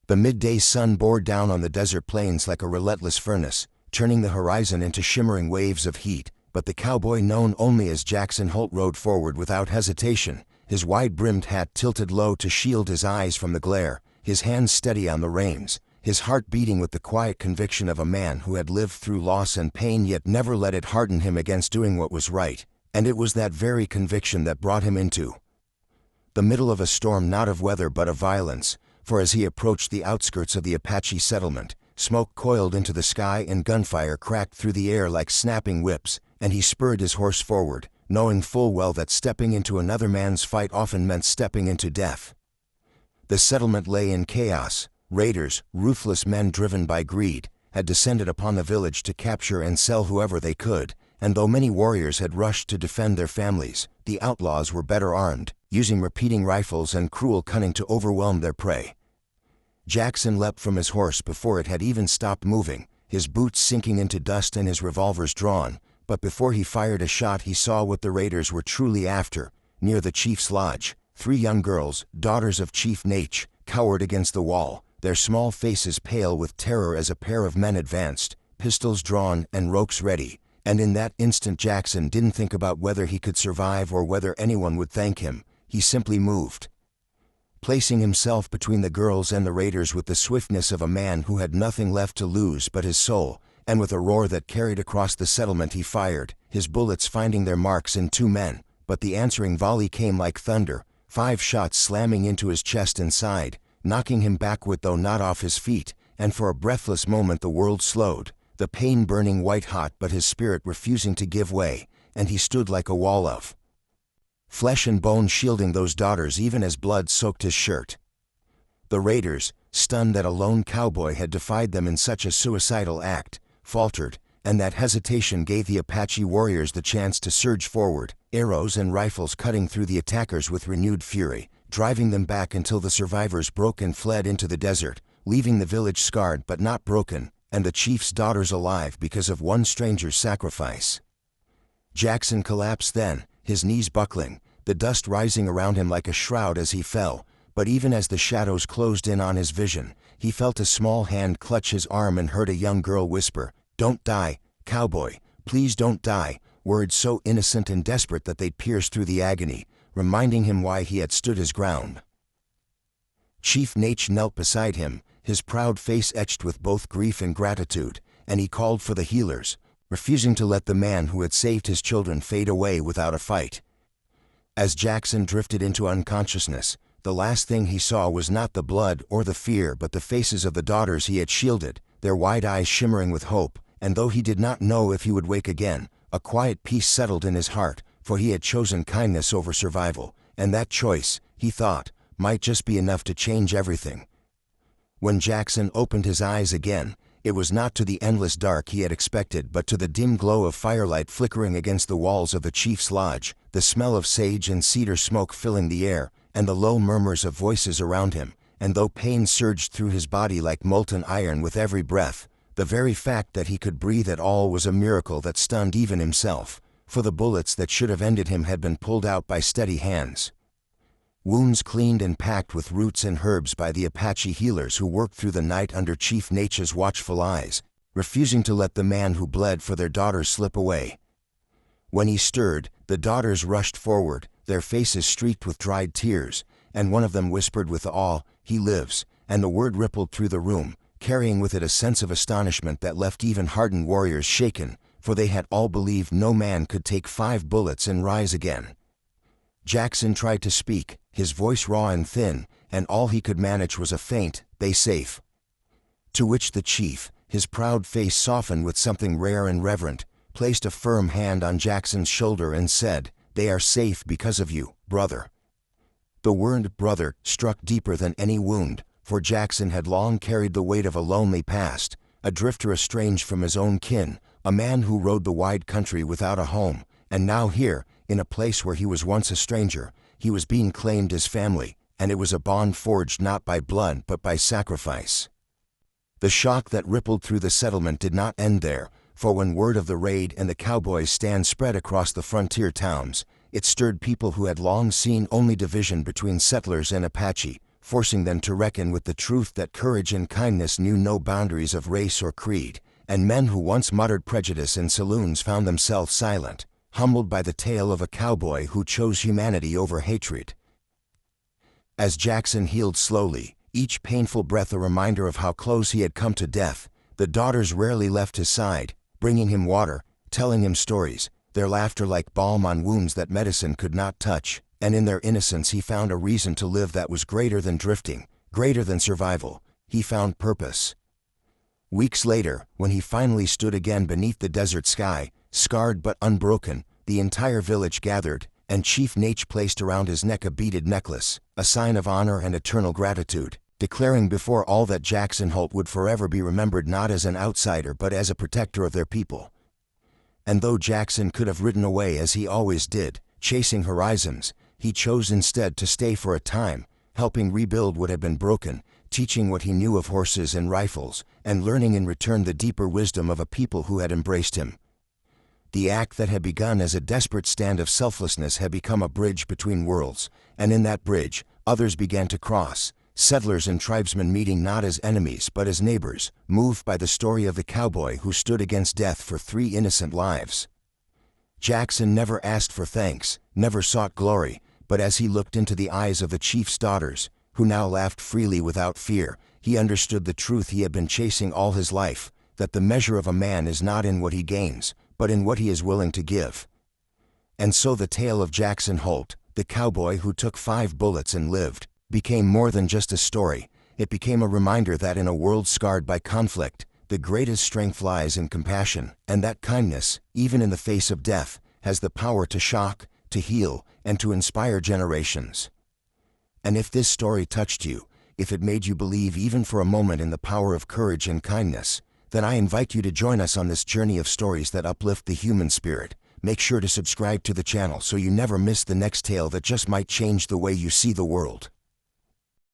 The midday sun bore down on the desert plains like a relentless furnace, turning the horizon into shimmering waves of heat, but the cowboy known only as Jackson Holt rode forward without hesitation, his wide-brimmed hat tilted low to shield his eyes from the glare, his hands steady on the reins, his heart beating with the quiet conviction of a man who had lived through loss and pain yet never let it harden him against doing what was right, and it was that very conviction that brought him into the middle of a storm, not of weather but of violence, for as he approached the outskirts of the Apache settlement, smoke coiled into the sky and gunfire cracked through the air like snapping whips, and he spurred his horse forward, knowing full well that stepping into another man's fight often meant stepping into death. The settlement lay in chaos. Raiders, ruthless men driven by greed, had descended upon the village to capture and sell whoever they could, and though many warriors had rushed to defend their families, the outlaws were better armed, using repeating rifles and cruel cunning to overwhelm their prey. Jackson leapt from his horse before it had even stopped moving, his boots sinking into dust and his revolvers drawn, but before he fired a shot he saw what the raiders were truly after. Near the chief's lodge, 3 young girls, daughters of Chief Nache, cowered against the wall, their small faces pale with terror as a pair of men advanced, pistols drawn and ropes ready, and in that instant Jackson didn't think about whether he could survive or whether anyone would thank him. He simply moved, placing himself between the girls and the raiders with the swiftness of a man who had nothing left to lose but his soul, and with a roar that carried across the settlement he fired, his bullets finding their marks in 2 men, but the answering volley came like thunder, 5 shots slamming into his chest and side, knocking him backward though not off his feet, and for a breathless moment the world slowed, the pain burning white-hot but his spirit refusing to give way, and he stood like a wall of flesh and bone shielding those daughters even as blood soaked his shirt. The raiders, stunned that a lone cowboy had defied them in such a suicidal act, faltered, and that hesitation gave the Apache warriors the chance to surge forward, arrows and rifles cutting through the attackers with renewed fury, driving them back until the survivors broke and fled into the desert, leaving the village scarred but not broken, and the chief's daughters alive because of one stranger's sacrifice. Jackson collapsed then, his knees buckling, the dust rising around him like a shroud as he fell, but even as the shadows closed in on his vision, he felt a small hand clutch his arm and heard a young girl whisper, "Don't die, cowboy, please don't die," words so innocent and desperate that they pierced through the agony, reminding him why he had stood his ground. Chief Nache knelt beside him, his proud face etched with both grief and gratitude, and he called for the healers, refusing to let the man who had saved his children fade away without a fight. As Jackson drifted into unconsciousness, the last thing he saw was not the blood or the fear but the faces of the daughters he had shielded, their wide eyes shimmering with hope, and though he did not know if he would wake again, a quiet peace settled in his heart, for he had chosen kindness over survival, and that choice, he thought, might just be enough to change everything. When Jackson opened his eyes again, it was not to the endless dark he had expected but to the dim glow of firelight flickering against the walls of the chief's lodge, the smell of sage and cedar smoke filling the air, and the low murmurs of voices around him, and though pain surged through his body like molten iron with every breath, the very fact that he could breathe at all was a miracle that stunned even himself, for the bullets that should have ended him had been pulled out by steady hands. Wounds cleaned and packed with roots and herbs by the Apache healers who worked through the night under Chief Nache's watchful eyes, refusing to let the man who bled for their daughters slip away. When he stirred, the daughters rushed forward, their faces streaked with dried tears, and one of them whispered with awe, "He lives," and the word rippled through the room, carrying with it a sense of astonishment that left even hardened warriors shaken, for they had all believed no man could take 5 bullets and rise again. Jackson tried to speak, his voice raw and thin, and all he could manage was a faint, "They safe." To which the chief, his proud face softened with something rare and reverent, placed a firm hand on Jackson's shoulder and said, "They are safe because of you, brother." The word "brother" struck deeper than any wound, for Jackson had long carried the weight of a lonely past, a drifter estranged from his own kin, a man who rode the wide country without a home, and now here, in a place where he was once a stranger, he was being claimed as family, and it was a bond forged not by blood but by sacrifice. The shock that rippled through the settlement did not end there, for when word of the raid and the cowboys' stand spread across the frontier towns, it stirred people who had long seen only division between settlers and Apache, forcing them to reckon with the truth that courage and kindness knew no boundaries of race or creed, and men who once muttered prejudice in saloons found themselves silent, humbled by the tale of a cowboy who chose humanity over hatred. As Jackson healed slowly, each painful breath a reminder of how close he had come to death, the daughters rarely left his side, bringing him water, telling him stories, their laughter like balm on wounds that medicine could not touch, and in their innocence he found a reason to live that was greater than drifting, greater than survival. He found purpose. Weeks later, when he finally stood again beneath the desert sky, scarred but unbroken, the entire village gathered, and Chief Nate placed around his neck a beaded necklace, a sign of honor and eternal gratitude, declaring before all that Jackson Holt would forever be remembered not as an outsider but as a protector of their people. And though Jackson could have ridden away as he always did, chasing horizons, he chose instead to stay for a time, helping rebuild what had been broken, teaching what he knew of horses and rifles, and learning in return the deeper wisdom of a people who had embraced him. The act that had begun as a desperate stand of selflessness had become a bridge between worlds, and in that bridge, others began to cross, settlers and tribesmen meeting not as enemies but as neighbors, moved by the story of the cowboy who stood against death for 3 innocent lives. Jackson never asked for thanks, never sought glory, but as he looked into the eyes of the chief's daughters, who now laughed freely without fear, he understood the truth he had been chasing all his life, that the measure of a man is not in what he gains, but in what he is willing to give. And so the tale of Jackson Holt, the cowboy who took 5 bullets and lived, became more than just a story. It became a reminder that in a world scarred by conflict, the greatest strength lies in compassion, and that kindness, even in the face of death, has the power to shock, to heal, and to inspire generations. And if this story touched you, if it made you believe even for a moment in the power of courage and kindness, then I invite you to join us on this journey of stories that uplift the human spirit. Make sure to subscribe to the channel so you never miss the next tale that just might change the way you see the world.